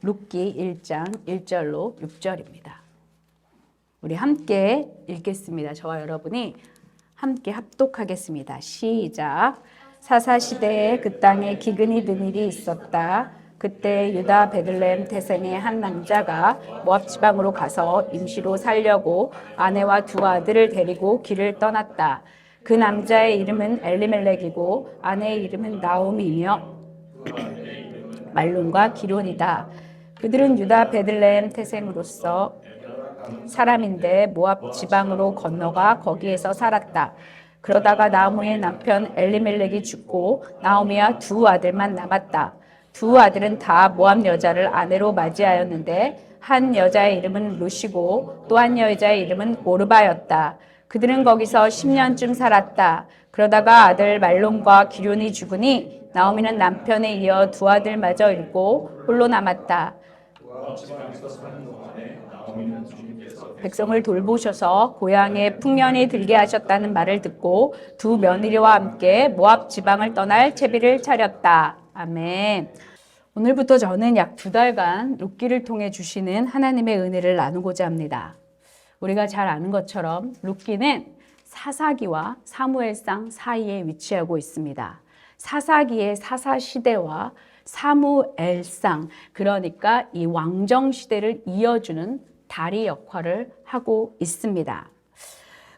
룻기 1장 1절로 6절입니다. 우리 함께 읽겠습니다. 저와 여러분이 함께 합독하겠습니다. 시작. 사사시대에 그 땅에 기근이 든 일이 있었다. 그때 유다 베들레헴 태생의 한 남자가 모압 지방으로 가서 임시로 살려고 아내와 두 아들을 데리고 길을 떠났다. 그 남자의 이름은 엘리멜렉이고 아내의 이름은 나오미이며 말론과 기론이다. 그들은 유다 베들레헴 태생으로서 사람인데 모압 지방으로 건너가 거기에서 살았다. 그러다가 나오미의 남편 엘리멜렉이 죽고 나오미와 두 아들만 남았다. 두 아들은 다 모압 여자를 아내로 맞이하였는데 한 여자의 이름은 룻이고 또 한 여자의 이름은 오르바였다. 그들은 거기서 10년쯤 살았다. 그러다가 아들 말론과 기륜이 죽으니 나오미는 남편에 이어 두 아들마저 잃고 홀로 남았다. 백성을 돌보셔서 고향에 풍년이 들게 하셨다는 말을 듣고 두 며느리와 함께 모압 지방을 떠날 채비를 차렸다. 아멘. 오늘부터 저는 약 2달간 룻기를 통해 주시는 하나님의 은혜를 나누고자 합니다. 우리가 잘 아는 것처럼 룻기는 사사기와 사무엘상 사이에 위치하고 있습니다. 사사기의 사사시대와 사무엘상, 그러니까 이 왕정시대를 이어주는 다리 역할을 하고 있습니다.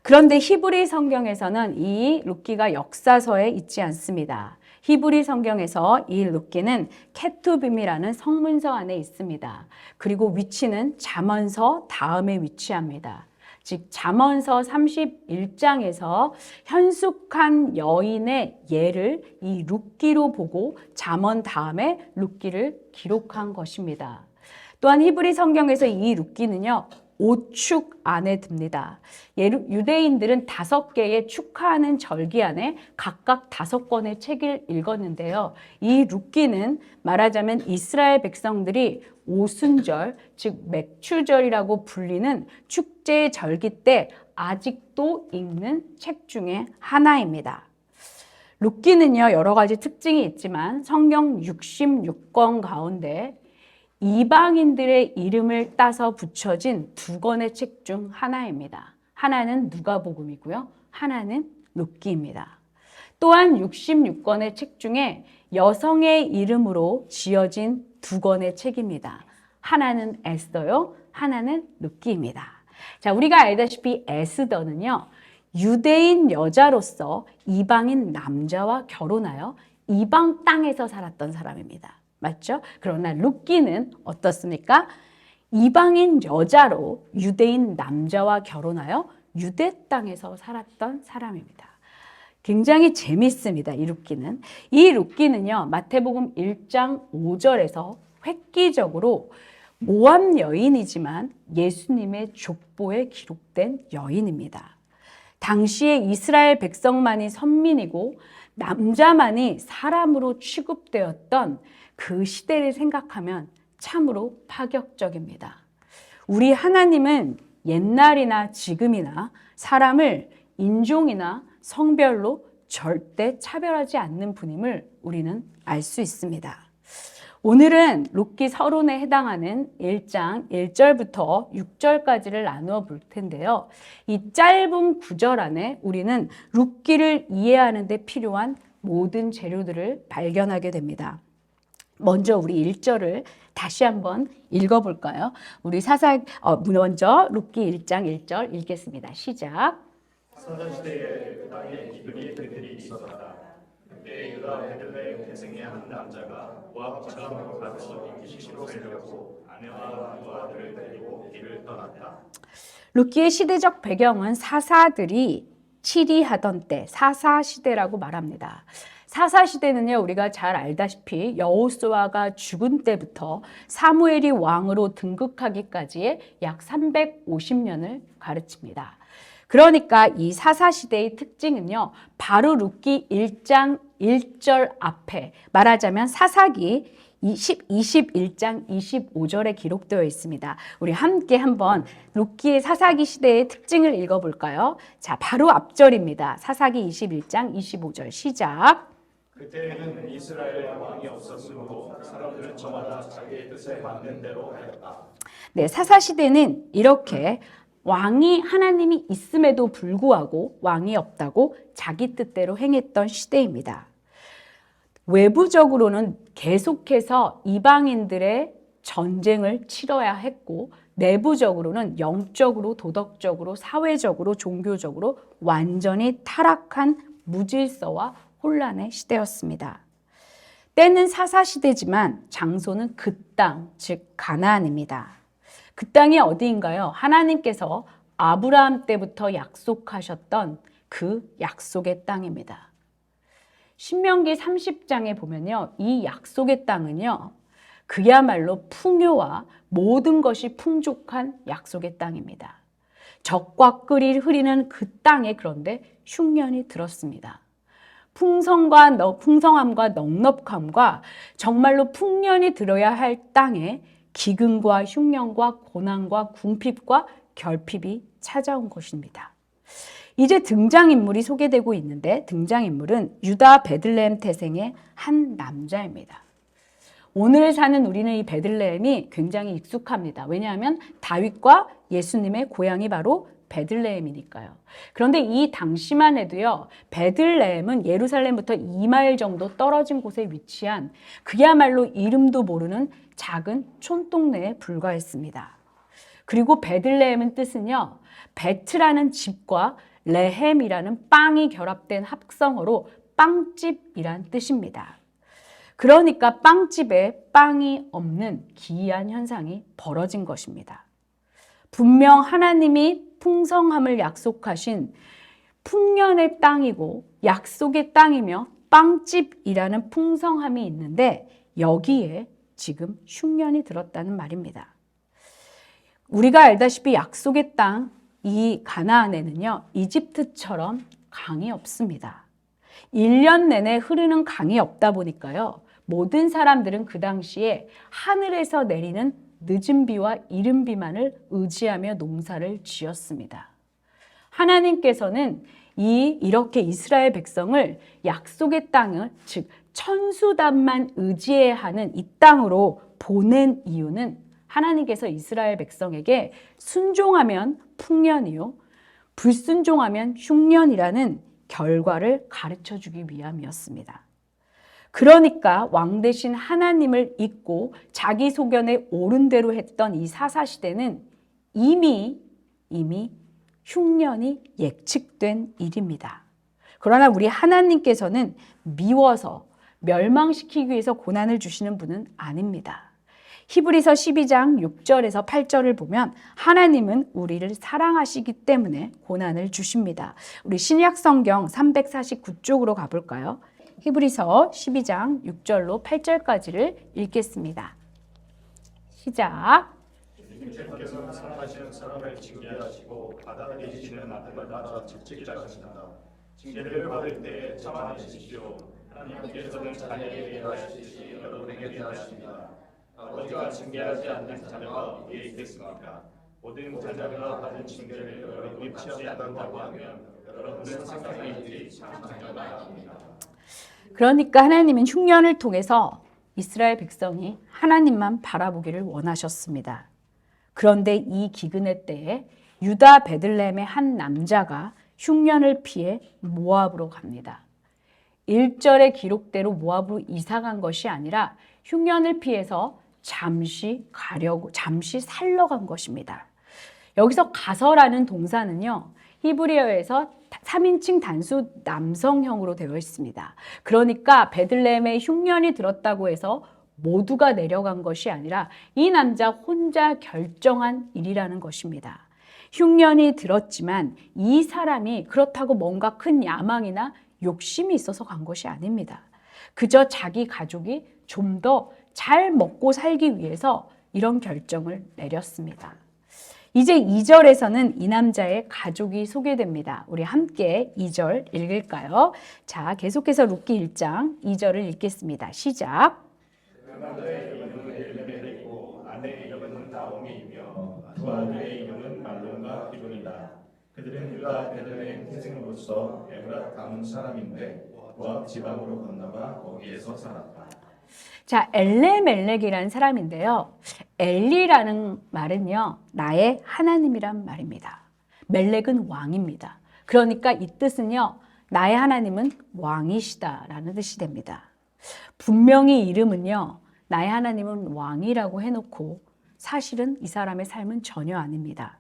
그런데 히브리 성경에서는 이 룻기가 역사서에 있지 않습니다. 히브리 성경에서 이 룻기는 케투빔이라는 성문서 안에 있습니다. 그리고 위치는 잠언서 다음에 위치합니다. 즉 잠언서 31장에서 현숙한 여인의 예를 이 룻기로 보고 잠언 다음에 룻기를 기록한 것입니다. 또한 히브리 성경에서 이 룻기는요, 5축 안에 듭니다. 유대인들은 5개의 축하하는 절기 안에 각각 5권의 책을 읽었는데요. 이 룻기는 말하자면 이스라엘 백성들이 오순절, 즉 맥추절이라고 불리는 축제 절기 때 아직도 읽는 책 중에 하나입니다. 룻기는요, 여러 가지 특징이 있지만 성경 66권 가운데 이방인들의 이름을 따서 붙여진 2권의 책 중 하나입니다. 하나는 누가복음이고요. 하나는 룻기입니다. 또한 66권의 책 중에 여성의 이름으로 지어진 2권의 책입니다. 하나는 에스더요. 하나는 룻기입니다. 자, 우리가 알다시피 에스더는요, 유대인 여자로서 이방인 남자와 결혼하여 이방 땅에서 살았던 사람입니다. 맞죠? 그러나 룻기는 어떻습니까? 이방인 여자로 유대인 남자와 결혼하여 유대 땅에서 살았던 사람입니다. 굉장히 재밌습니다. 이 룻기는. 이 룻기는요, 마태복음 1장 5절에서 획기적으로 모압 여인이지만 예수님의 족보에 기록된 여인입니다. 당시에 이스라엘 백성만이 선민이고 남자만이 사람으로 취급되었던 그 시대를 생각하면 참으로 파격적입니다. 우리 하나님은 옛날이나 지금이나 사람을 인종이나 성별로 절대 차별하지 않는 분임을 우리는 알 수 있습니다. 오늘은 룻기 서론에 해당하는 1장 1절부터 6절까지를 나누어 볼 텐데요. 이 짧은 구절 안에 우리는 룻기를 이해하는 데 필요한 모든 재료들을 발견하게 됩니다. 먼저 우리 1절을 다시 한번 읽어볼까요? 우리 먼저 룻기 1장 1절 읽겠습니다. 시작. 사사시대에 그 땅에 기근이 든 일이 있었다. 그때 유다 베들레헴 태생의 한 남자가 모압 지방으로 가서 임시로 살려고 아내와 두 아들을 데리고 길을 떠났다. 룻기의 시대적 배경은 사사들이 치리하던 때, 사사시대라고 말합니다. 사사시대는요, 우리가 잘 알다시피 여호수아가 죽은 때부터 사무엘이 왕으로 등극하기까지의 약 350년을 가르칩니다. 그러니까 이 사사시대의 특징은요, 바로 룻기 1장 1절 앞에 말하자면 사사기 21장 25절에 기록되어 있습니다. 우리 함께 한번 룻기의 사사기 시대의 특징을 읽어볼까요? 자, 바로 앞절입니다. 사사기 21장 25절 시작. 그때에는 이스라엘에 왕이 없었으므로 사람들은 저마다 자기의 뜻에 맞는 대로 하였다. 네, 사사시대는 이렇게 왕이 하나님이 있음에도 불구하고 왕이 없다고 자기 뜻대로 행했던 시대입니다. 외부적으로는 계속해서 이방인들의 전쟁을 치러야 했고 내부적으로는 영적으로, 도덕적으로, 사회적으로, 종교적으로 완전히 타락한 무질서와 혼란의 시대였습니다. 때는 사사시대지만 장소는 그 땅, 즉 가나안입니다. 그 땅이 어디인가요? 하나님께서 아브라함 때부터 약속하셨던 그 약속의 땅입니다. 신명기 30장에 보면요, 이 약속의 땅은요, 그야말로 풍요와 모든 것이 풍족한 약속의 땅입니다. 적과 꿀이 흐리는 그 땅에 그런데 흉년이 들었습니다. 풍성함과 넉넉함과 정말로 풍년이 들어야 할 땅에 기근과 흉년과 고난과 궁핍과 결핍이 찾아온 것입니다. 이제 등장인물이 소개되고 있는데 등장인물은 유다 베들레헴 태생의 한 남자입니다. 오늘 사는 우리는 이 베들레헴이 굉장히 익숙합니다. 왜냐하면 다윗과 예수님의 고향이 바로 베들레헴이니까요. 그런데 이 당시만 해도요, 베들레헴은 예루살렘부터 2마일 정도 떨어진 곳에 위치한 그야말로 이름도 모르는 작은 촌동네에 불과했습니다. 그리고 베들레헴은 뜻은요, 베트라는 집과 레헴이라는 빵이 결합된 합성어로 빵집이란 뜻입니다. 그러니까 빵집에 빵이 없는 기이한 현상이 벌어진 것입니다. 분명 하나님이 풍성함을 약속하신 풍년의 땅이고 약속의 땅이며 빵집이라는 풍성함이 있는데 여기에 지금 흉년이 들었다는 말입니다. 우리가 알다시피 약속의 땅, 이 가나안에는요, 이집트처럼 강이 없습니다. 1년 내내 흐르는 강이 없다 보니까요, 모든 사람들은 그 당시에 하늘에서 내리는 늦은 비와 이른 비만을 의지하며 농사를 지었습니다. 하나님께서는 이렇게 이스라엘 백성을 약속의 땅을, 즉 천수단만 의지해야 하는 이 땅으로 보낸 이유는 하나님께서 이스라엘 백성에게 순종하면 풍년이요, 불순종하면 흉년이라는 결과를 가르쳐 주기 위함이었습니다. 그러니까 왕 대신 하나님을 잊고 자기 소견에 옳은 대로 했던 이 사사시대는 이미 흉년이 예측된 일입니다. 그러나 우리 하나님께서는 미워서 멸망시키기 위해서 고난을 주시는 분은 아닙니다. 히브리서 12장 6절에서 8절을 보면 하나님은 우리를 사랑하시기 때문에 고난을 주십니다. 우리 신약 성경 349쪽으로 가볼까요? 히브리서 12장 6절로 8절까지를 읽겠습니다. 시작. 주님께서는 사랑하시는 사람을 징계하시고 받아들이시는 아들마다 직직하신다. 징계를 받을 때에 참아내십시오. 하나님께서는 자녀에게 대하시듯이 여러분에게 대하십니다. 아버지가 징계하지 않는 자녀가 어디에 있겠습니까? 모든 자녀가 받은 징계를 여러분이 받지 않는다고 하면 여러분은 상당히 자녀가 아닙니다. 그러니까 하나님은 흉년을 통해서 이스라엘 백성이 하나님만 바라보기를 원하셨습니다. 그런데 이 기근의 때에 유다 베들레헴의 한 남자가 흉년을 피해 모압으로 갑니다. 1절의 기록대로 모압으로 이사간 것이 아니라 흉년을 피해서 잠시 살러 간 것입니다. 여기서 가서라는 동사는요, 히브리어에서 3인칭 단수 남성형으로 되어 있습니다. 그러니까 베들레헴에 흉년이 들었다고 해서 모두가 내려간 것이 아니라 이 남자 혼자 결정한 일이라는 것입니다. 흉년이 들었지만 이 사람이 그렇다고 뭔가 큰 야망이나 욕심이 있어서 간 것이 아닙니다. 그저 자기 가족이 좀 더 잘 먹고 살기 위해서 이런 결정을 내렸습니다. 이제 2절에서는 이 남자의 가족이 소개됩니다. 우리 함께 2절 읽을까요? 자, 계속해서 룻기 1장 2절을 읽겠습니다. 시작. 그 남자의 이름은 엘리멜렉이고 아내의 이름은 나오미이며 두 아들의 이름은 말론과 기돈이다. 그들은 유다 베들레헴 태생으로서 에브라 가문 사람인데 모압 지방으로 건너가 거기에서 살았다. 자, 엘레멜렉이라는 사람인데요. 엘리라는 말은요, 나의 하나님이란 말입니다. 멜렉은 왕입니다. 그러니까 이 뜻은요, 나의 하나님은 왕이시다라는 뜻이 됩니다. 분명히 이름은요, 나의 하나님은 왕이라고 해놓고 사실은 이 사람의 삶은 전혀 아닙니다.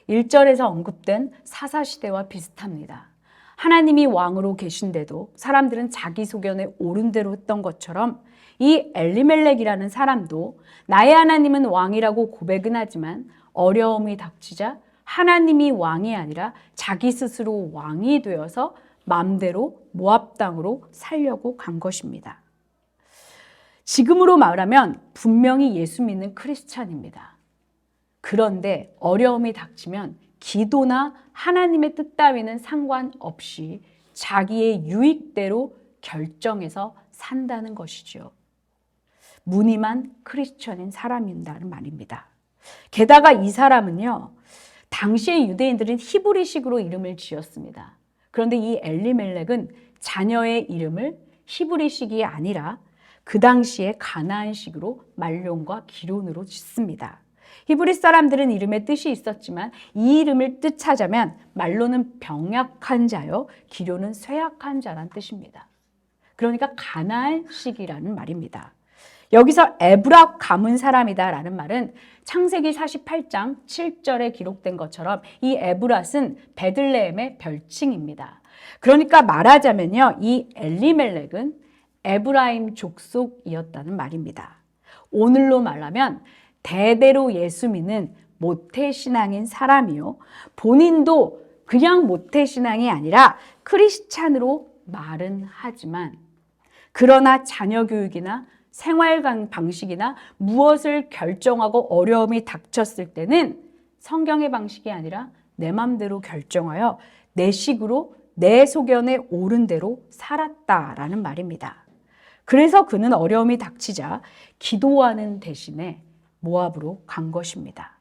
1절에서 언급된 사사시대와 비슷합니다. 하나님이 왕으로 계신데도 사람들은 자기 소견에 옳은 대로 했던 것처럼 이 엘리멜렉이라는 사람도 나의 하나님은 왕이라고 고백은 하지만 어려움이 닥치자 하나님이 왕이 아니라 자기 스스로 왕이 되어서 마음대로 모압 땅으로 살려고 간 것입니다. 지금으로 말하면 분명히 예수 믿는 크리스찬입니다. 그런데 어려움이 닥치면 기도나 하나님의 뜻 따위는 상관없이 자기의 유익대로 결정해서 산다는 것이죠. 무늬만 크리스천인 사람이라는 말입니다. 게다가 이 사람은요, 당시의 유대인들은 히브리식으로 이름을 지었습니다. 그런데 이 엘리멜렉은 자녀의 이름을 히브리식이 아니라 그 당시에 가나안식으로 말론과 기론으로 짓습니다. 히브리 사람들은 이름에 뜻이 있었지만 이 이름을 뜻하자면 말론은 병약한 자요, 기론은 쇠약한 자란 뜻입니다. 그러니까 가나안식이라는 말입니다. 여기서 에브라 가문 사람이다라는 말은 창세기 48장 7절에 기록된 것처럼 이 에브랏은 베들레헴의 별칭입니다. 그러니까 말하자면요, 이 엘리멜렉은 에브라임 족속이었다는 말입니다. 오늘로 말하면 대대로 예수 믿는 모태신앙인 사람이요, 본인도 그냥 모태신앙이 아니라 크리스찬으로 말은 하지만 그러나 자녀 교육이나 생활 방식이나 무엇을 결정하고 어려움이 닥쳤을 때는 성경의 방식이 아니라 내 맘대로 결정하여 내 식으로 내 소견에 옳은 대로 살았다라는 말입니다. 그래서 그는 어려움이 닥치자 기도하는 대신에 모압으로 간 것입니다.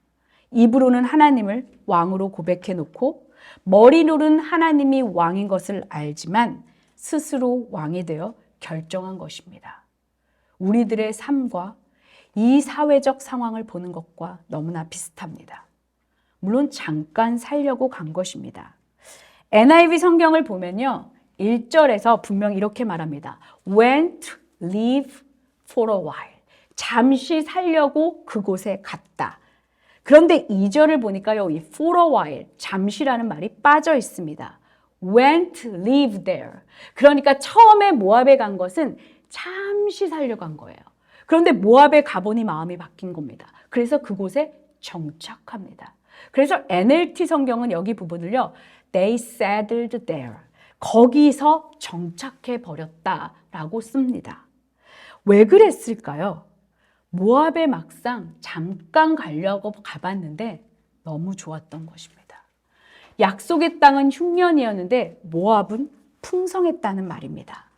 입으로는 하나님을 왕으로 고백해 놓고 머리로는 하나님이 왕인 것을 알지만 스스로 왕이 되어 결정한 것입니다. 우리들의 삶과 이 사회적 상황을 보는 것과 너무나 비슷합니다. 물론 잠깐 살려고 간 것입니다. NIV 성경을 보면요, 1절에서 분명 이렇게 말합니다. Went, live for a while. 잠시 살려고 그곳에 갔다. 그런데 2절을 보니까요, 이 for a while, 잠시라는 말이 빠져 있습니다. Went, live there. 그러니까 처음에 모압에 간 것은 잠시 살려고 간 거예요. 그런데 모압에 가보니 마음이 바뀐 겁니다. 그래서 그곳에 정착합니다. 그래서 NLT 성경은 여기 부분을요, They settled there. 거기서 정착해 버렸다라고 씁니다. 왜 그랬을까요? 모압에 막상 잠깐 가려고 가봤는데 너무 좋았던 것입니다. 약속의 땅은 흉년이었는데 모압은 풍성했다는 말입니다.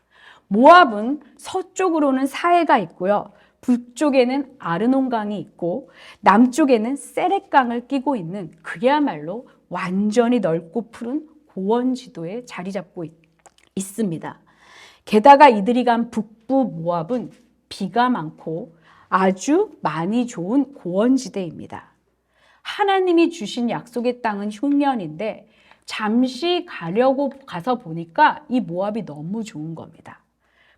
모압은 서쪽으로는 사해가 있고요, 북쪽에는 아르논강이 있고 남쪽에는 세렛강을 끼고 있는 그야말로 완전히 넓고 푸른 고원지도에 자리 잡고 있습니다. 게다가 이들이 간 북부 모압은 비가 많고 아주 많이 좋은 고원지대입니다. 하나님이 주신 약속의 땅은 흉년인데 잠시 가려고 가서 보니까 이 모압이 너무 좋은 겁니다.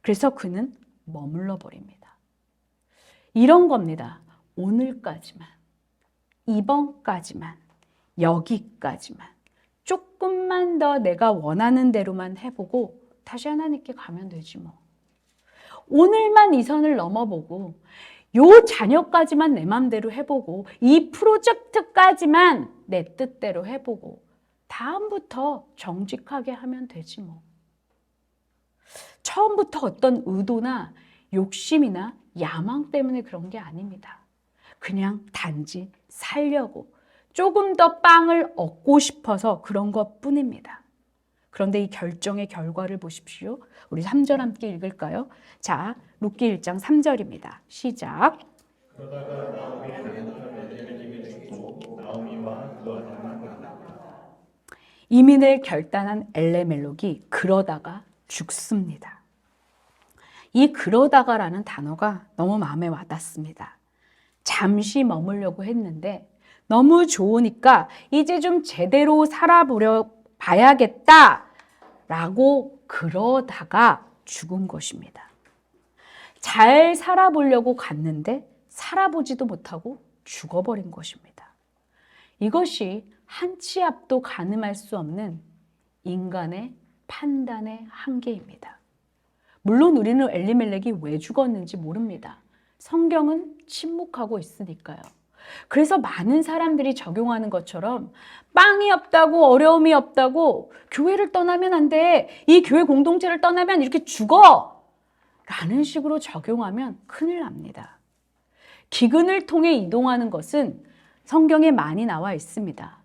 그래서 그는 머물러 버립니다. 이런 겁니다. 오늘까지만, 이번까지만, 여기까지만 조금만 더 내가 원하는 대로만 해보고 다시 하나님께 가면 되지 뭐. 오늘만 이 선을 넘어보고 요 자녀까지만 내 맘대로 해보고 이 프로젝트까지만 내 뜻대로 해보고 다음부터 정직하게 하면 되지 뭐. 처음부터 어떤 의도나 욕심이나 야망 때문에 그런 게 아닙니다. 그냥 단지 살려고 조금 더 빵을 얻고 싶어서 그런 것뿐입니다. 그런데 이 결정의 결과를 보십시오. 우리 3절 함께 읽을까요? 자, 룻기 1장 3절입니다. 시작. 그러다가 나오미 남편이 죽고 나오미와 그 아들만 남았다. 이민을 결단한 엘레멜렉이 그러다가 죽습니다. 이 그러다가라는 단어가 너무 마음에 와닿습니다. 잠시 머물려고 했는데 너무 좋으니까 이제 좀 제대로 살아보려 봐야겠다라고 그러다가 죽은 것입니다. 잘 살아보려고 갔는데 살아보지도 못하고 죽어버린 것입니다. 이것이 한 치 앞도 가늠할 수 없는 인간의 판단의 한계입니다. 물론 우리는 엘리멜렉이 왜 죽었는지 모릅니다. 성경은 침묵하고 있으니까요. 그래서 많은 사람들이 적용하는 것처럼 빵이 없다고 어려움이 없다고 교회를 떠나면 안 돼. 이 교회 공동체를 떠나면 이렇게 죽어. 라는 식으로 적용하면 큰일 납니다. 기근을 통해 이동하는 것은 성경에 많이 나와 있습니다.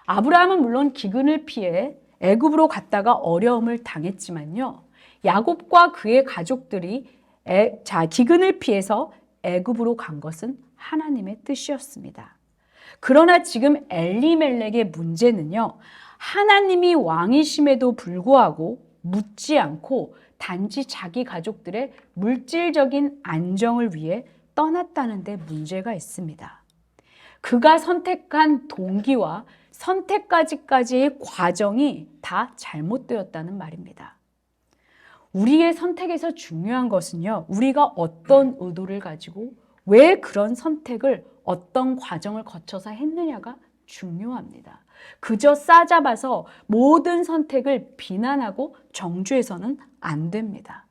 아브라함은 물론 기근을 피해 애굽으로 갔다가 어려움을 당했지만요. 야곱과 그의 가족들이 기근을 피해서 애굽으로 간 것은 하나님의 뜻이었습니다. 그러나 지금 엘리멜렉의 문제는요. 하나님이 왕이심에도 불구하고 묻지 않고 단지 자기 가족들의 물질적인 안정을 위해 떠났다는 데 문제가 있습니다. 그가 선택한 동기와 선택까지의 과정이 다 잘못되었다는 말입니다. 우리의 선택에서 중요한 것은요, 우리가 어떤 의도를 가지고 왜 그런 선택을 어떤 과정을 거쳐서 했느냐가 중요합니다. 그저 싸잡아서 모든 선택을 비난하고 정죄해서는 안 됩니다.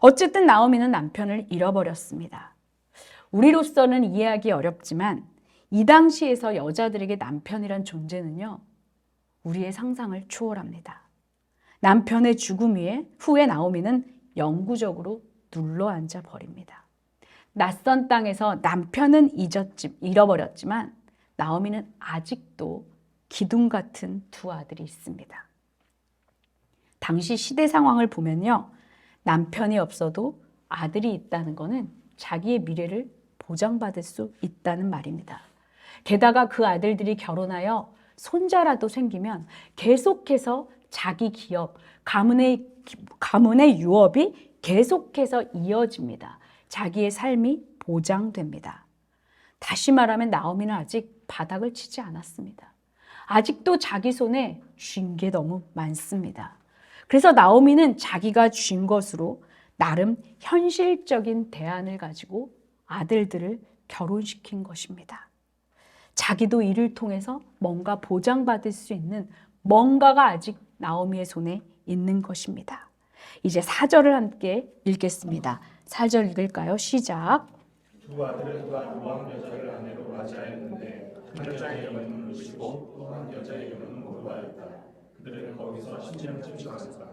어쨌든 나오미는 남편을 잃어버렸습니다. 우리로서는 이해하기 어렵지만 이 당시에서 여자들에게 남편이란 존재는요, 우리의 상상을 초월합니다. 남편의 죽음 후에 나오미는 영구적으로 눌러앉아 버립니다. 낯선 땅에서 남편은 잃어버렸지만 나오미는 아직도 기둥 같은 두 아들이 있습니다. 당시 시대 상황을 보면요, 남편이 없어도 아들이 있다는 것은 자기의 미래를 보장받을 수 있다는 말입니다. 게다가 그 아들들이 결혼하여 손자라도 생기면 계속해서 자기 기업, 가문의 유업이 계속해서 이어집니다. 자기의 삶이 보장됩니다. 다시 말하면 나오미는 아직 바닥을 치지 않았습니다. 아직도 자기 손에 쥔 게 너무 많습니다. 그래서 나오미는 자기가 쥔 것으로 나름 현실적인 대안을 가지고 아들들을 결혼시킨 것입니다. 자기도 이를 통해서 뭔가 보장받을 수 있는 뭔가가 아직 나오미의 손에 있는 것입니다. 이제 4절을 함께 읽겠습니다. 4절 읽을까요? 시작. 두 아들은 또한 모압 여자를 아내로 맞이하였는데 한 여자의 이름은 루시고 또 한 여자의 이름은 모르바였다. 그들은 거기서 10년쯤 지냈다.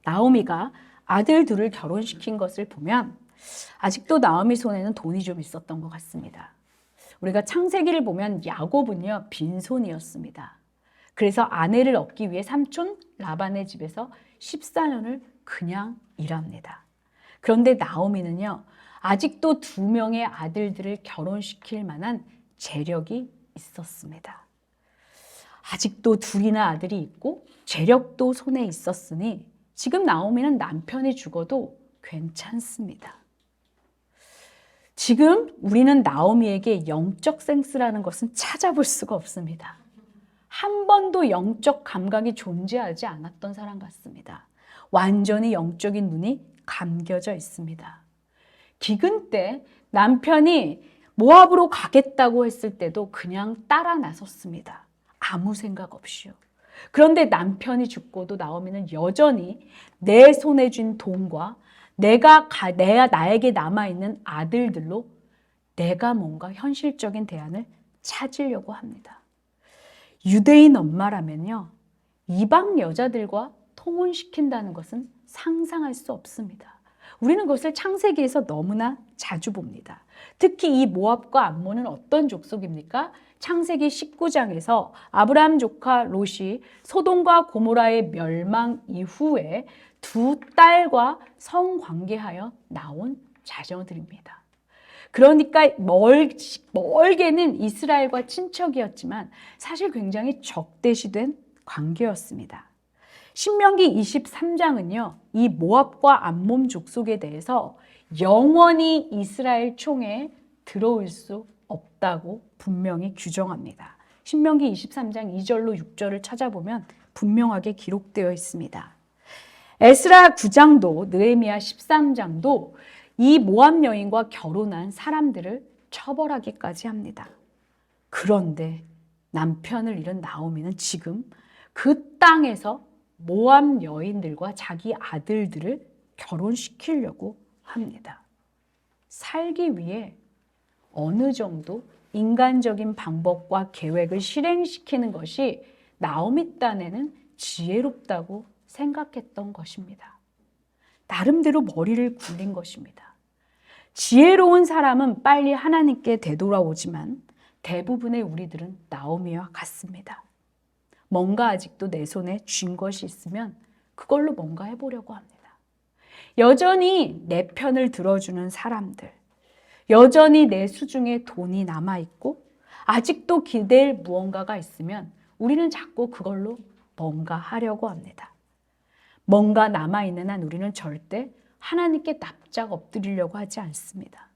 나오미가 아들 둘을 결혼시킨 것을 보면 아직도 나오미 손에는 돈이 좀 있었던 것 같습니다. 우리가 창세기를 보면 야곱은요, 빈손이었습니다. 그래서 아내를 얻기 위해 삼촌 라반의 집에서 14년을 그냥 일합니다. 그런데 나오미는요, 아직도 2명의 아들들을 결혼시킬 만한 재력이 있었습니다. 아직도 2이나 아들이 있고 재력도 손에 있었으니 지금 나오미는 남편이 죽어도 괜찮습니다. 지금 우리는 나오미에게 영적 센스라는 것은 찾아볼 수가 없습니다. 한 번도 영적 감각이 존재하지 않았던 사람 같습니다. 완전히 영적인 눈이 감겨져 있습니다. 기근 때 남편이 모압으로 가겠다고 했을 때도 그냥 따라 나섰습니다. 아무 생각 없이요. 그런데 남편이 죽고도 나오미는 여전히 내 손에 쥔 돈과 나에게 남아있는 아들들로 내가 뭔가 현실적인 대안을 찾으려고 합니다. 유대인 엄마라면요, 이방 여자들과 통혼시킨다는 것은 상상할 수 없습니다. 우리는 그것을 창세기에서 너무나 자주 봅니다. 특히 이 모압과 암몬은 어떤 족속입니까? 창세기 19장에서 아브라함 조카 롯이 소돔과 고모라의 멸망 이후에 2 딸과 성관계하여 나온 자녀들입니다. 그러니까 멀게는 이스라엘과 친척이었지만 사실 굉장히 적대시된 관계였습니다. 신명기 23장은요, 이 모압과 암몬 족속에 대해서 영원히 이스라엘 총회에 들어올 수 없다고 분명히 규정합니다. 신명기 23장 2절로 6절을 찾아보면 분명하게 기록되어 있습니다. 에스라 9장도 느헤미야 13장도 이 모압 여인과 결혼한 사람들을 처벌하기까지 합니다. 그런데 남편을 잃은 나오미는 지금 그 땅에서 모압 여인들과 자기 아들들을 결혼시키려고 합니다. 살기 위해 어느 정도 인간적인 방법과 계획을 실행시키는 것이 나오미 딴에는 지혜롭다고 생각했던 것입니다. 나름대로 머리를 굴린 것입니다. 지혜로운 사람은 빨리 하나님께 되돌아오지만 대부분의 우리들은 나오미와 같습니다. 뭔가 아직도 내 손에 쥔 것이 있으면 그걸로 뭔가 해보려고 합니다. 여전히 내 편을 들어주는 사람들, 여전히 내 수중에 돈이 남아있고 아직도 기댈 무언가가 있으면 우리는 자꾸 그걸로 뭔가 하려고 합니다. 뭔가 남아있는 한 우리는 절대 하나님께 납작 엎드리려고 하지 않습니다.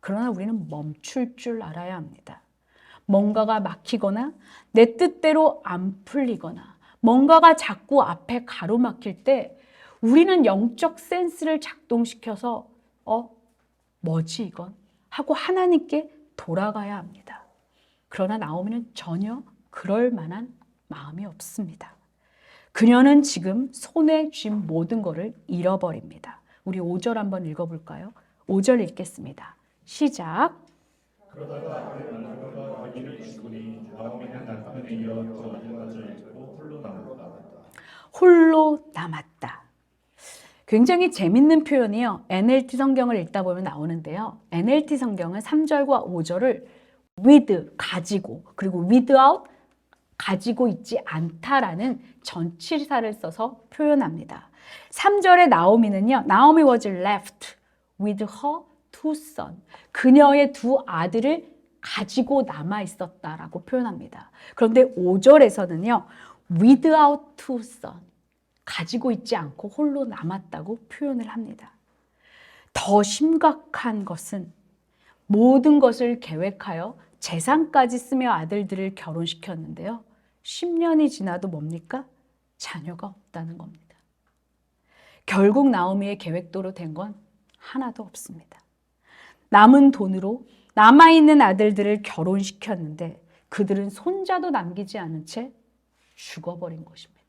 그러나 우리는 멈출 줄 알아야 합니다. 뭔가가 막히거나 내 뜻대로 안 풀리거나 뭔가가 자꾸 앞에 가로막힐 때 우리는 영적 센스를 작동시켜서 뭐지 이건? 하고 하나님께 돌아가야 합니다. 그러나 나오미는 전혀 그럴 만한 마음이 없습니다. 그녀는 지금 손에 쥔 모든 것을 잃어버립니다. 우리 5절 한번 읽어볼까요? 5절 읽겠습니다. 시작. 그러다가 그 남편과 아기를 죽으니 나오미는 남편에 이어 또 아들마저 잃고 홀로 남았다. 홀로 남았다. 굉장히 재밌는 표현이요. NLT 성경을 읽다 보면 나오는데요. NLT 성경은 3절과 5절을 with, 가지고, 그리고 without, 가지고 있지 않다라는 전치사를 써서 표현합니다. 3절의 나오미는요. 나오미 was left with her two sons. 그녀의 두 아들을 가지고 남아 있었다라고 표현합니다. 그런데 5절에서는요. without two sons. 가지고 있지 않고 홀로 남았다고 표현을 합니다. 더 심각한 것은 모든 것을 계획하여 재산까지 쓰며 아들들을 결혼시켰는데요. 10년이 지나도 뭡니까? 자녀가 없다는 겁니다. 결국 나오미의 계획대로 된 건 하나도 없습니다. 남은 돈으로 남아있는 아들들을 결혼시켰는데 그들은 손자도 남기지 않은 채 죽어버린 것입니다.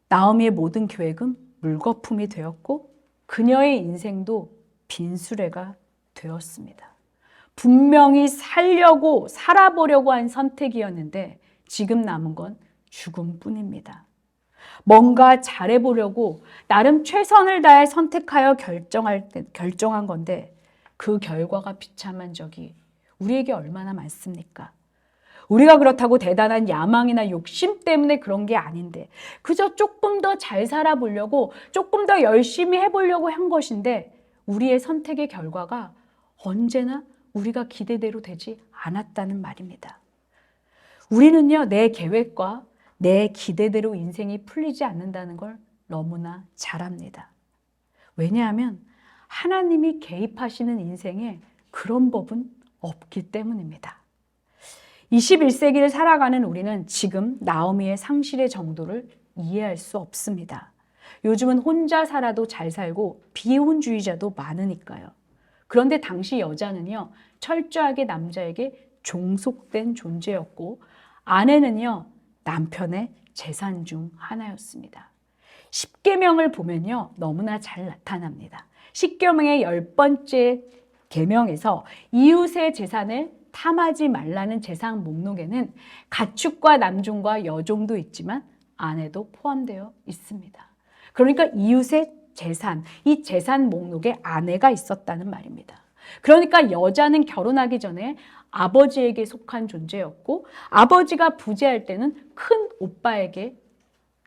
나오미의 모든 계획은 물거품이 되었고 그녀의 인생도 빈수레가 되었습니다. 분명히 살아보려고 한 선택이었는데 지금 남은 건 죽음뿐입니다. 뭔가 잘해보려고 나름 최선을 다해 선택하여 결정한 건데 그 결과가 비참한 적이 우리에게 얼마나 많습니까? 우리가 그렇다고 대단한 야망이나 욕심 때문에 그런 게 아닌데 그저 조금 더 잘 살아보려고 조금 더 열심히 해보려고 한 것인데 우리의 선택의 결과가 언제나 우리가 기대대로 되지 않았다는 말입니다. 우리는요, 내 계획과 내 기대대로 인생이 풀리지 않는다는 걸 너무나 잘 압니다. 왜냐하면 하나님이 개입하시는 인생에 그런 법은 없기 때문입니다. 21세기를 살아가는 우리는 지금 나오미의 상실의 정도를 이해할 수 없습니다. 요즘은 혼자 살아도 잘 살고 비혼주의자도 많으니까요. 그런데 당시 여자는요, 철저하게 남자에게 종속된 존재였고 아내는요, 남편의 재산 중 하나였습니다. 십계명을 보면요, 너무나 잘 나타납니다. 십계명의 10번째 계명에서 이웃의 재산을 탐하지 말라는 재산 목록에는 가축과 남종과 여종도 있지만 아내도 포함되어 있습니다. 그러니까 이웃의 재산, 이 재산 목록에 아내가 있었다는 말입니다. 그러니까 여자는 결혼하기 전에 아버지에게 속한 존재였고 아버지가 부재할 때는 큰 오빠에게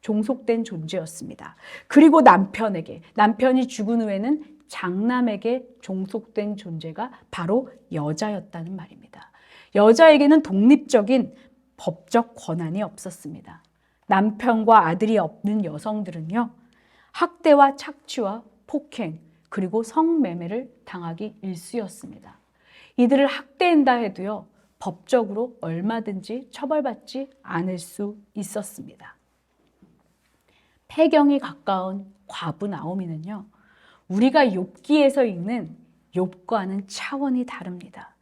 종속된 존재였습니다. 그리고 남편이 죽은 후에는 장남에게 종속된 존재가 바로 여자였다는 말입니다. 여자에게는 독립적인 법적 권한이 없었습니다. 남편과 아들이 없는 여성들은요, 학대와 착취와 폭행, 그리고 성매매를 당하기 일쑤였습니다. 이들을 학대한다 해도요, 법적으로 얼마든지 처벌받지 않을 수 있었습니다. 폐경이 가까운 과부 나오미는요, 우리가 욥기에서 읽는 욥과는 차원이 다릅니다.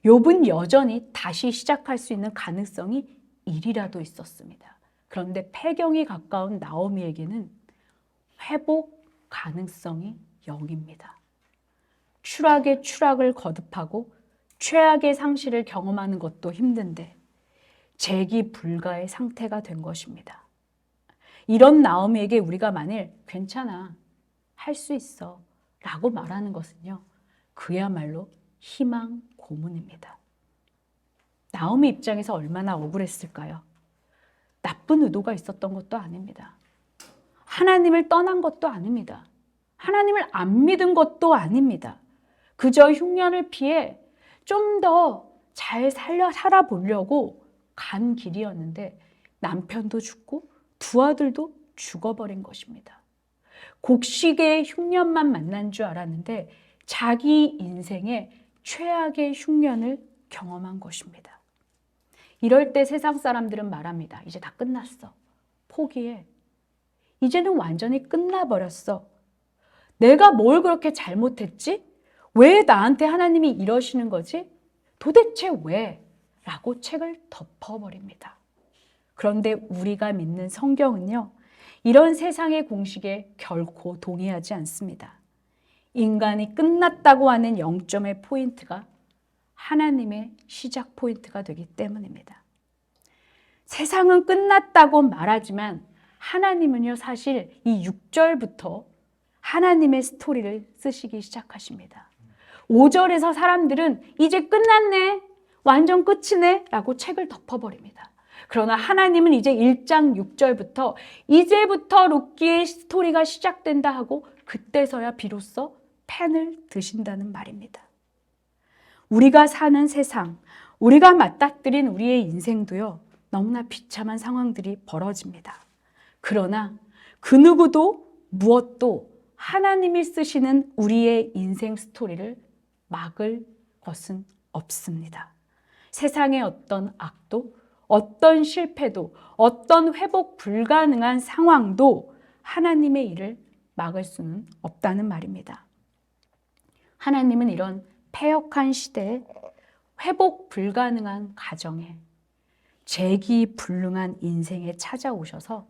욥은 여전히 다시 시작할 수 있는 가능성이 1이라도 있었습니다. 그런데 폐경이 가까운 나오미에게는 회복 가능성이 0입니다. 추락의 추락을 거듭하고 최악의 상실을 경험하는 것도 힘든데 재기 불가의 상태가 된 것입니다. 이런 나오미에게 우리가 만일 괜찮아, 할 수 있어 라고 말하는 것은요, 그야말로 희망 고문입니다. 나오미 입장에서 얼마나 억울했을까요? 나쁜 의도가 있었던 것도 아닙니다. 하나님을 떠난 것도 아닙니다. 하나님을 안 믿은 것도 아닙니다. 그저 흉년을 피해 좀 더 잘 살아보려고 간 길이었는데 남편도 죽고 두 아들도 죽어버린 것입니다. 곡식의 흉년만 만난 줄 알았는데 자기 인생의 최악의 흉년을 경험한 것입니다. 이럴 때 세상 사람들은 말합니다. 이제 다 끝났어. 포기해. 이제는 완전히 끝나버렸어. 내가 뭘 그렇게 잘못했지? 왜 나한테 하나님이 이러시는 거지? 도대체 왜? 라고 책을 덮어버립니다. 그런데 우리가 믿는 성경은요, 이런 세상의 공식에 결코 동의하지 않습니다. 인간이 끝났다고 하는 영점의 포인트가 하나님의 시작 포인트가 되기 때문입니다. 세상은 끝났다고 말하지만 하나님은요, 사실 이 6절부터 하나님의 스토리를 쓰시기 시작하십니다. 5절에서 사람들은 이제 끝났네, 완전 끝이네 라고 책을 덮어버립니다. 그러나 하나님은 이제 1장 6절부터 이제부터 룻기의 스토리가 시작된다 하고 그때서야 비로소 펜을 드신다는 말입니다. 우리가 사는 세상, 우리가 맞닥뜨린 우리의 인생도요, 너무나 비참한 상황들이 벌어집니다. 그러나 그 누구도 무엇도 하나님이 쓰시는 우리의 인생 스토리를 막을 것은 없습니다. 세상의 어떤 악도, 어떤 실패도, 어떤 회복 불가능한 상황도 하나님의 일을 막을 수는 없다는 말입니다. 하나님은 이런 패역한 시대에 회복 불가능한 가정에 재기 불능한 인생에 찾아오셔서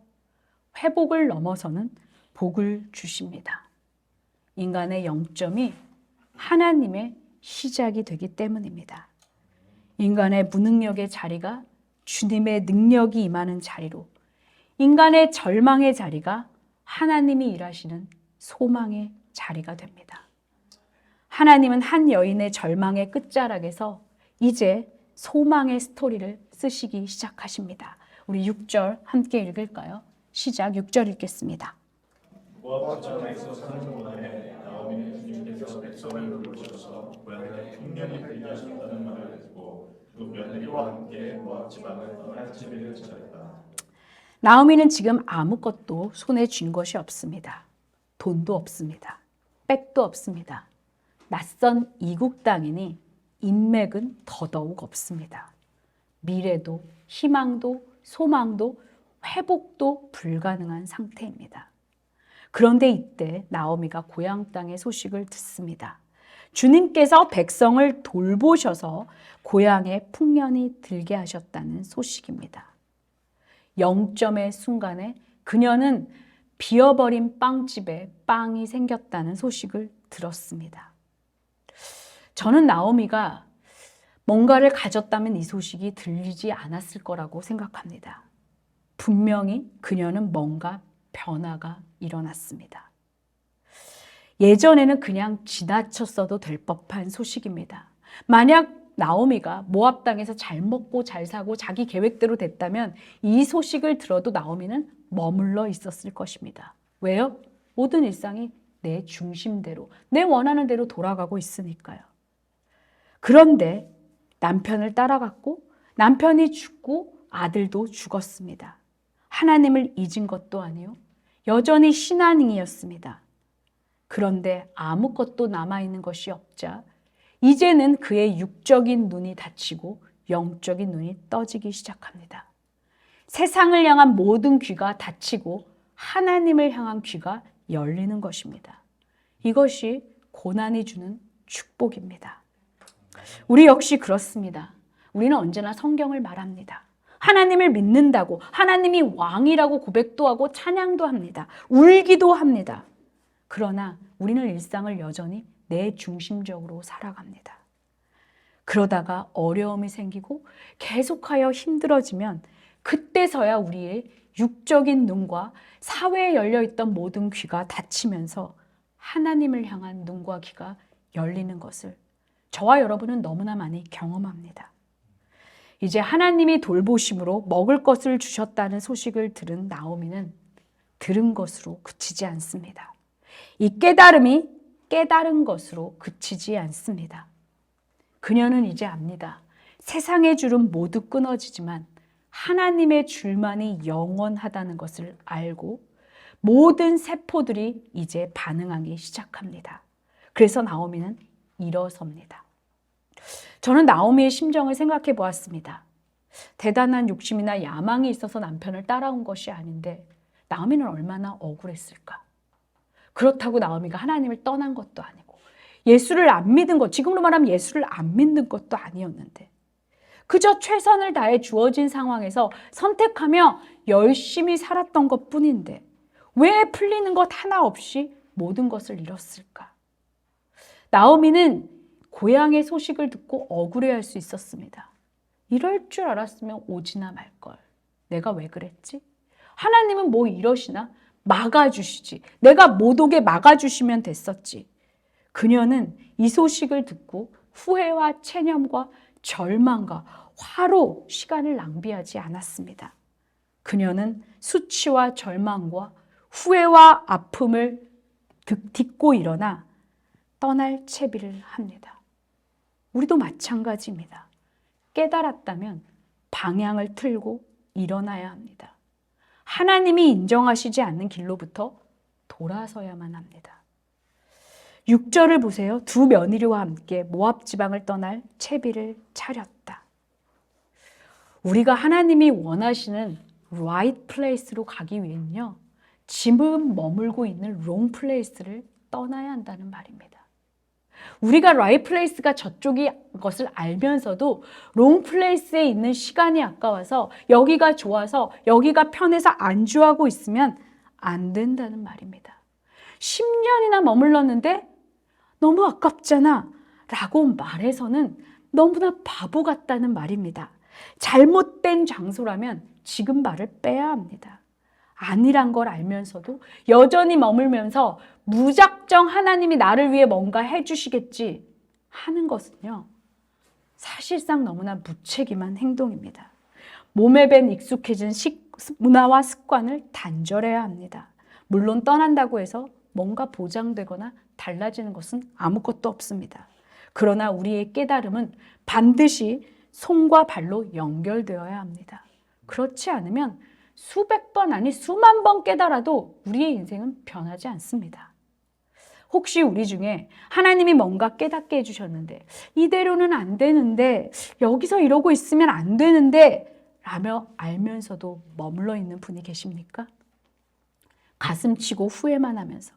회복을 넘어서는 복을 주십니다. 인간의 영점이 하나님의 시작이 되기 때문입니다. 인간의 무능력의 자리가 주님의 능력이 임하는 자리로, 인간의 절망의 자리가 하나님이 일하시는 소망의 자리가 됩니다. 하나님은 한 여인의 절망의 끝자락에서 이제 소망의 스토리를 쓰시기 시작하십니다. 우리 6절 함께 읽을까요? 시작 6절 읽겠습니다. 모압 지방에서 사는 동안에 나오미는 주님께서 백성을 부르셔서 고향에 흉년이 들게 하셨다는 말을 듣고 두 며느리와 함께 모압 지방을 떠날 집을 차렸다. 나오미는 지금 아무것도 손에 쥔 것이 없습니다. 돈도 없습니다. 백도 없습니다. 낯선 이국 땅이니 인맥은 더더욱 없습니다. 미래도 희망도 소망도 회복도 불가능한 상태입니다. 그런데 이때 나오미가 고향 땅의 소식을 듣습니다. 주님께서 백성을 돌보셔서 고향에 풍년이 들게 하셨다는 소식입니다. 영점의 순간에 그녀는 비어버린 빵집에 빵이 생겼다는 소식을 들었습니다. 저는 나오미가 뭔가를 가졌다면 이 소식이 들리지 않았을 거라고 생각합니다. 분명히 그녀는 뭔가 변화가 일어났습니다. 예전에는 그냥 지나쳤어도 될 법한 소식입니다. 만약 나오미가 모압 땅에서 잘 먹고 잘 사고 자기 계획대로 됐다면 이 소식을 들어도 나오미는 머물러 있었을 것입니다. 왜요? 모든 일상이 내 중심대로, 내 원하는 대로 돌아가고 있으니까요. 그런데 남편을 따라갔고 남편이 죽고 아들도 죽었습니다. 하나님을 잊은 것도 아니요. 여전히 신앙인이었습니다. 그런데 아무것도 남아있는 것이 없자 이제는 그의 육적인 눈이 닫히고 영적인 눈이 떠지기 시작합니다. 세상을 향한 모든 귀가 닫히고 하나님을 향한 귀가 열리는 것입니다. 이것이 고난이 주는 축복입니다. 우리 역시 그렇습니다. 우리는 언제나 성경을 말합니다. 하나님을 믿는다고, 하나님이 왕이라고 고백도 하고 찬양도 합니다. 울기도 합니다. 그러나 우리는 일상을 여전히 내 중심적으로 살아갑니다. 그러다가 어려움이 생기고 계속하여 힘들어지면 그때서야 우리의 육적인 눈과 사회에 열려있던 모든 귀가 닫히면서 하나님을 향한 눈과 귀가 열리는 것을 저와 여러분은 너무나 많이 경험합니다. 이제 하나님이 돌보심으로 먹을 것을 주셨다는 소식을 들은 나오미는 들은 것으로 그치지 않습니다. 이 깨달음이 깨달은 것으로 그치지 않습니다. 그녀는 이제 압니다. 세상의 줄은 모두 끊어지지만 하나님의 줄만이 영원하다는 것을 알고 모든 세포들이 이제 반응하기 시작합니다. 그래서 나오미는 일어섭니다. 저는 나오미의 심정을 생각해 보았습니다. 대단한 욕심이나 야망이 있어서 남편을 따라온 것이 아닌데 나오미는 얼마나 억울했을까? 그렇다고 나오미가 하나님을 떠난 것도 아니고 예수를 안 믿은 것, 지금으로 말하면 예수를 안 믿는 것도 아니었는데 그저 최선을 다해 주어진 상황에서 선택하며 열심히 살았던 것뿐인데 왜 풀리는 것 하나 없이 모든 것을 잃었을까? 나오미는 고향의 소식을 듣고 억울해할 수 있었습니다. 이럴 줄 알았으면 오지나 말걸. 내가 왜 그랬지? 하나님은 뭐 이러시나? 막아주시지. 내가 못 오게 막아주시면 됐었지. 그녀는 이 소식을 듣고 후회와 체념과 절망과 화로 시간을 낭비하지 않았습니다. 그녀는 수치와 절망과 후회와 아픔을 딛고 일어나 떠날 채비를 합니다. 우리도 마찬가지입니다. 깨달았다면 방향을 틀고 일어나야 합니다. 하나님이 인정하시지 않는 길로부터 돌아서야만 합니다. 6절을 보세요. 두 며느리와 함께 모압 지방을 떠날 채비를 차렸다. 우리가 하나님이 원하시는 right place로 가기 위해는요. 지금 머물고 있는 wrong place를 떠나야 한다는 말입니다. 우리가 right place가 저쪽이 것을 알면서도 wrong place에 있는 시간이 아까워서 여기가 좋아서 여기가 편해서 안주하고 있으면 안 된다는 말입니다. 10년이나 머물렀는데 너무 아깝잖아 라고 말해서는 너무나 바보 같다는 말입니다. 잘못된 장소라면 지금 말을 빼야 합니다. 아니란 걸 알면서도 여전히 머물면서 무작정 하나님이 나를 위해 뭔가 해주시겠지 하는 것은요. 사실상 너무나 무책임한 행동입니다. 몸에 밴 익숙해진 문화와 습관을 단절해야 합니다. 물론 떠난다고 해서 뭔가 보장되거나 달라지는 것은 아무것도 없습니다. 그러나 우리의 깨달음은 반드시 손과 발로 연결되어야 합니다. 그렇지 않으면 수백 번 아니 수만 번 깨달아도 우리의 인생은 변하지 않습니다. 혹시 우리 중에 하나님이 뭔가 깨닫게 해주셨는데 이대로는 안 되는데 여기서 이러고 있으면 안 되는데 라며 알면서도 머물러 있는 분이 계십니까? 가슴치고 후회만 하면서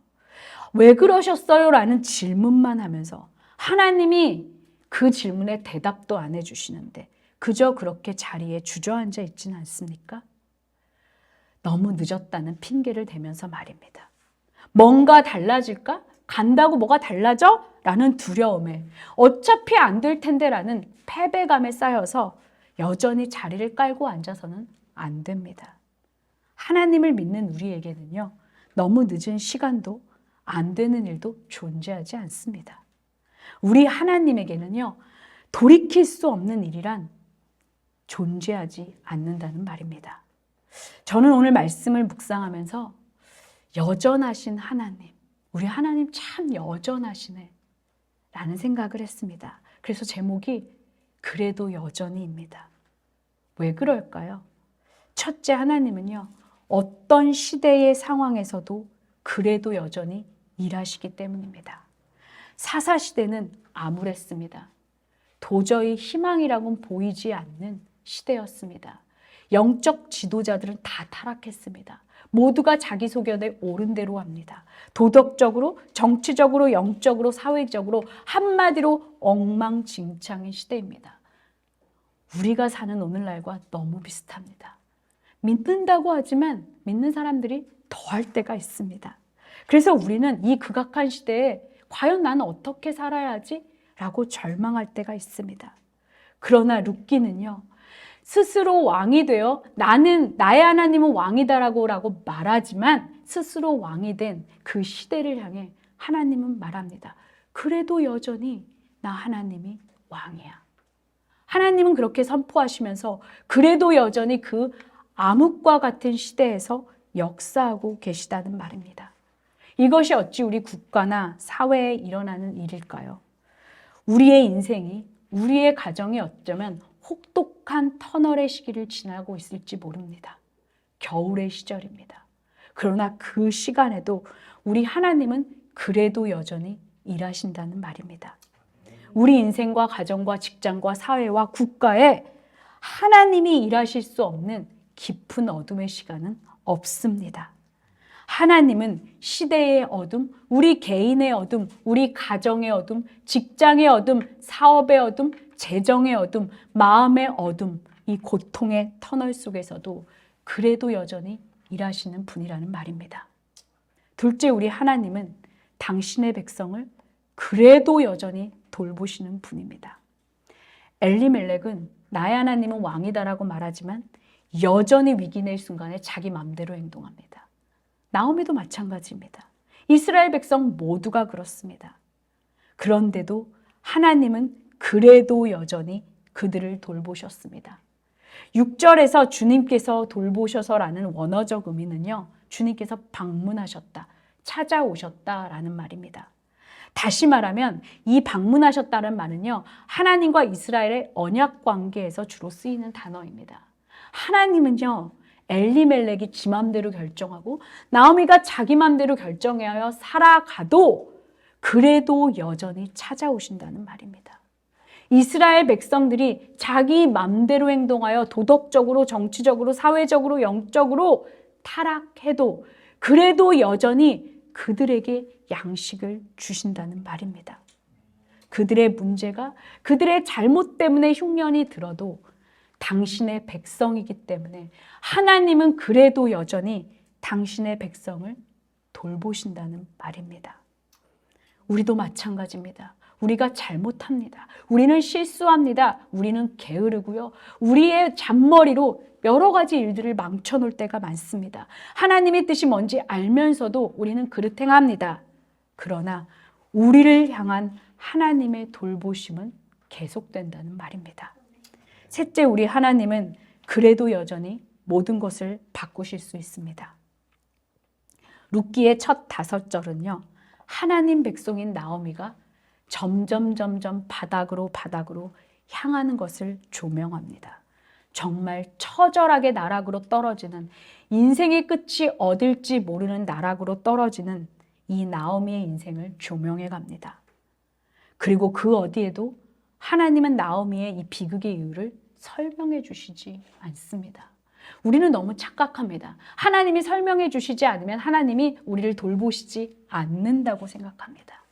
왜 그러셨어요? 라는 질문만 하면서 하나님이 그 질문에 대답도 안 해주시는데 그저 그렇게 자리에 주저앉아 있지는 않습니까? 너무 늦었다는 핑계를 대면서 말입니다. 뭔가 달라질까? 간다고 뭐가 달라져? 라는 두려움에 어차피 안 될 텐데 라는 패배감에 쌓여서 여전히 자리를 깔고 앉아서는 안 됩니다. 하나님을 믿는 우리에게는요. 너무 늦은 시간도 안 되는 일도 존재하지 않습니다. 우리 하나님에게는요. 돌이킬 수 없는 일이란 존재하지 않는다는 말입니다. 저는 오늘 말씀을 묵상하면서 여전하신 하나님, 우리 하나님 참 여전하시네 라는 생각을 했습니다. 그래서 제목이 그래도 여전히입니다. 왜 그럴까요? 첫째, 하나님은요 어떤 시대의 상황에서도 그래도 여전히 일하시기 때문입니다. 사사시대는 암울했습니다. 도저히 희망이라고는 보이지 않는 시대였습니다. 영적 지도자들은 다 타락했습니다. 모두가 자기 소견에 옳은 대로 합니다. 도덕적으로, 정치적으로, 영적으로, 사회적으로 한마디로 엉망진창인 시대입니다. 우리가 사는 오늘날과 너무 비슷합니다. 믿는다고 하지만 믿는 사람들이 더할 때가 있습니다. 그래서 우리는 이 극악한 시대에 과연 나는 어떻게 살아야 하지? 라고 절망할 때가 있습니다. 그러나 룻기는요, 스스로 왕이 되어 나의 하나님은 왕이다라고 말하지만 스스로 왕이 된 그 시대를 향해 하나님은 말합니다. 그래도 여전히 나 하나님이 왕이야. 하나님은 그렇게 선포하시면서 그래도 여전히 그 암흑과 같은 시대에서 역사하고 계시다는 말입니다. 이것이 어찌 우리 국가나 사회에 일어나는 일일까요? 우리의 인생이, 우리의 가정이 어쩌면 혹독한 터널의 시기를 지나고 있을지 모릅니다. 겨울의 시절입니다. 그러나 그 시간에도 우리 하나님은 그래도 여전히 일하신다는 말입니다. 우리 인생과 가정과 직장과 사회와 국가에 하나님이 일하실 수 없는 깊은 어둠의 시간은 없습니다. 하나님은 시대의 어둠, 우리 개인의 어둠, 우리 가정의 어둠, 직장의 어둠, 사업의 어둠, 재정의 어둠, 마음의 어둠, 이 고통의 터널 속에서도 그래도 여전히 일하시는 분이라는 말입니다. 둘째, 우리 하나님은 당신의 백성을 그래도 여전히 돌보시는 분입니다. 엘리멜렉은 나의 하나님은 왕이다라고 말하지만 여전히 위기 낼 순간에 자기 마음대로 행동합니다. 나오미도 마찬가지입니다. 이스라엘 백성 모두가 그렇습니다. 그런데도 하나님은 그래도 여전히 그들을 돌보셨습니다. 6절에서 주님께서 돌보셔서라는 원어적 의미는요, 주님께서 방문하셨다, 찾아오셨다라는 말입니다. 다시 말하면 이 방문하셨다는 말은요, 하나님과 이스라엘의 언약 관계에서 주로 쓰이는 단어입니다. 하나님은요, 엘리멜렉이 지 맘대로 결정하고 나오미가 자기 맘대로 결정하여 살아가도 그래도 여전히 찾아오신다는 말입니다. 이스라엘 백성들이 자기 맘대로 행동하여 도덕적으로, 정치적으로, 사회적으로, 영적으로 타락해도 그래도 여전히 그들에게 양식을 주신다는 말입니다. 그들의 문제가, 그들의 잘못 때문에 흉년이 들어도 당신의 백성이기 때문에 하나님은 그래도 여전히 당신의 백성을 돌보신다는 말입니다. 우리도 마찬가지입니다. 우리가 잘못합니다. 우리는 실수합니다. 우리는 게으르고요. 우리의 잔머리로 여러 가지 일들을 망쳐놓을 때가 많습니다. 하나님의 뜻이 뭔지 알면서도 우리는 그릇 행합니다. 그러나 우리를 향한 하나님의 돌보심은 계속된다는 말입니다. 셋째, 우리 하나님은 그래도 여전히 모든 것을 바꾸실 수 있습니다. 룻기의 첫 5절은요, 하나님 백성인 나오미가 점점 바닥으로 향하는 것을 조명합니다. 정말 처절하게 나락으로 떨어지는, 인생의 끝이 어딜지 모르는 나락으로 떨어지는 이 나오미의 인생을 조명해 갑니다. 그리고 그 어디에도 하나님은 나오미의 이 비극의 이유를 설명해 주시지 않습니다. 우리는 너무 착각합니다. 하나님이 설명해 주시지 않으면 하나님이 우리를 돌보시지 않는다고 생각합니다.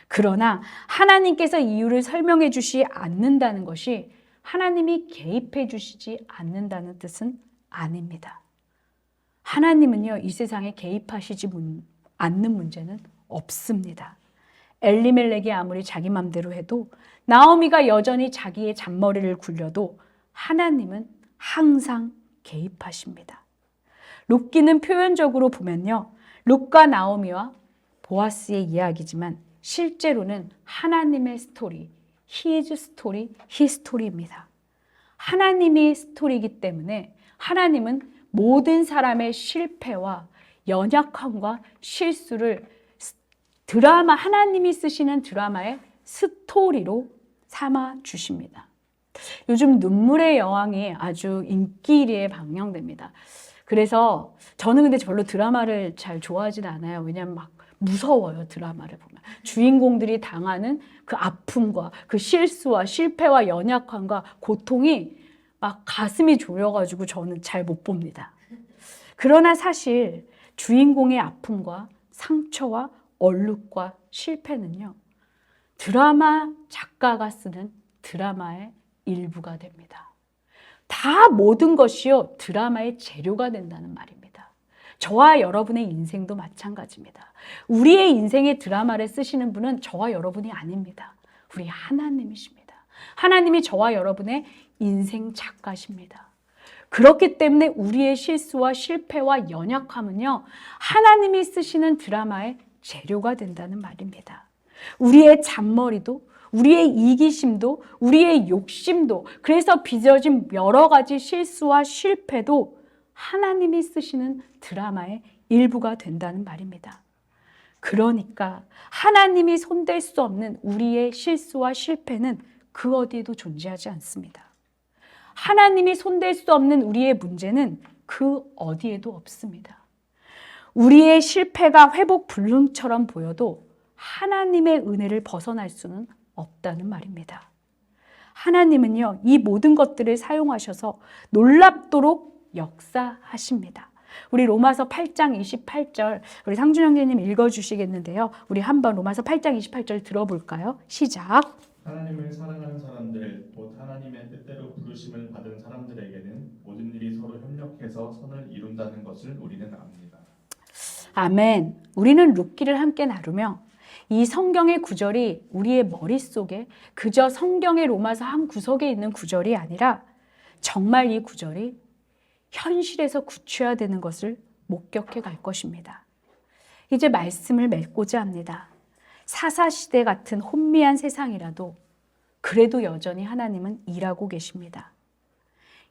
그러나 하나님께서 이유를 설명해 주시지 않는다는 것이 하나님이 개입해 주시지 않는다는 뜻은 아닙니다. 하나님은요, 이 세상에 개입하시지 않는 문제는 없습니다. 엘리멜렉이 아무리 자기 맘대로 해도, 나오미가 여전히 자기의 잔머리를 굴려도 하나님은 항상 개입하십니다. 룻기는 표현적으로 보면요, 룻과 나오미와 보아스의 이야기지만 실제로는 하나님의 스토리, His story, His story입니다. 하나님이 스토리이기 때문에 하나님은 모든 사람의 실패와 연약함과 실수를 하나님이 쓰시는 드라마의 스토리로 삼아 주십니다. 요즘 눈물의 여왕이 아주 인기리에 방영됩니다. 그래서 저는 근데 별로 드라마를 잘 좋아하진 않아요. 왜냐하면 막 무서워요, 드라마를 보면. 주인공들이 당하는 그 아픔과 그 실수와 실패와 연약함과 고통이 막 가슴이 졸여가지고 저는 잘 못 봅니다. 그러나 사실 주인공의 아픔과 상처와 얼룩과 실패는요, 드라마 작가가 쓰는 드라마의 일부가 됩니다. 다 모든 것이요, 드라마의 재료가 된다는 말입니다. 저와 여러분의 인생도 마찬가지입니다. 우리의 인생의 드라마를 쓰시는 분은 저와 여러분이 아닙니다. 우리 하나님이십니다. 하나님이 저와 여러분의 인생 작가십니다. 그렇기 때문에 우리의 실수와 실패와 연약함은요, 하나님이 쓰시는 드라마의 재료가 된다는 말입니다. 우리의 잔머리도, 우리의 이기심도, 우리의 욕심도, 그래서 빚어진 여러 가지 실수와 실패도 하나님이 쓰시는 드라마의 일부가 된다는 말입니다. 그러니까 하나님이 손댈 수 없는 우리의 실수와 실패는 그 어디에도 존재하지 않습니다. 하나님이 손댈 수 없는 우리의 문제는 그 어디에도 없습니다. 우리의 실패가 회복 불능처럼 보여도 하나님의 은혜를 벗어날 수는 없다는 말입니다. 하나님은요, 이 모든 것들을 사용하셔서 놀랍도록 역사하십니다. 우리 로마서 8장 28절, 우리 상준 형제님 읽어주시겠는데요. 우리 한번 로마서 8장 28절 들어볼까요? 시작. 하나님을 사랑하는 사람들, 곧 하나님의 뜻대로 부르심을 받은 사람들에게는 모든 일이 서로 협력해서 선을 이룬다는 것을 우리는 압니다. 아멘. 우리는 룻기를 함께 나누며 이 성경의 구절이 우리의 머릿속에 그저 성경의 로마서 한 구석에 있는 구절이 아니라 정말 이 구절이 현실에서 구체화되는 것을 목격해 갈 것입니다. 이제 말씀을 맺고자 합니다. 사사시대 같은 혼미한 세상이라도 그래도 여전히 하나님은 일하고 계십니다.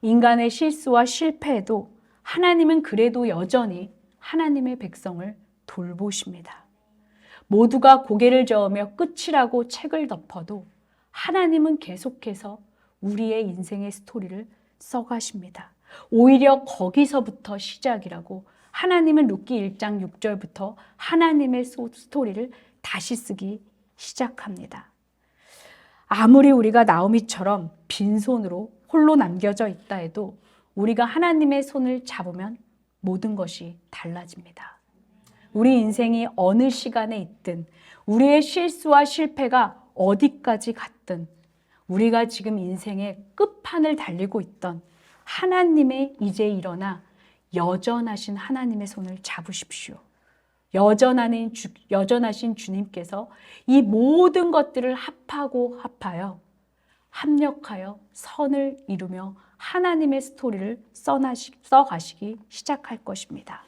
인간의 실수와 실패에도 하나님은 그래도 여전히 하나님의 백성을 돌보십니다. 모두가 고개를 저으며 끝이라고 책을 덮어도 하나님은 계속해서 우리의 인생의 스토리를 써가십니다. 오히려 거기서부터 시작이라고 하나님은 룻기 1장 6절부터 하나님의 스토리를 다시 쓰기 시작합니다. 아무리 우리가 나오미처럼 빈손으로 홀로 남겨져 있다 해도 우리가 하나님의 손을 잡으면 모든 것이 달라집니다. 우리 인생이 어느 시간에 있든 우리의 실수와 실패가 어디까지 갔든 우리가 지금 인생의 끝판을 달리고 있던 하나님의 이제 일어나 여전하신 하나님의 손을 잡으십시오. 여전하신 주님께서 이 모든 것들을 합하여 합력하여 선을 이루며 하나님의 스토리를 써가시기 시작할 것입니다.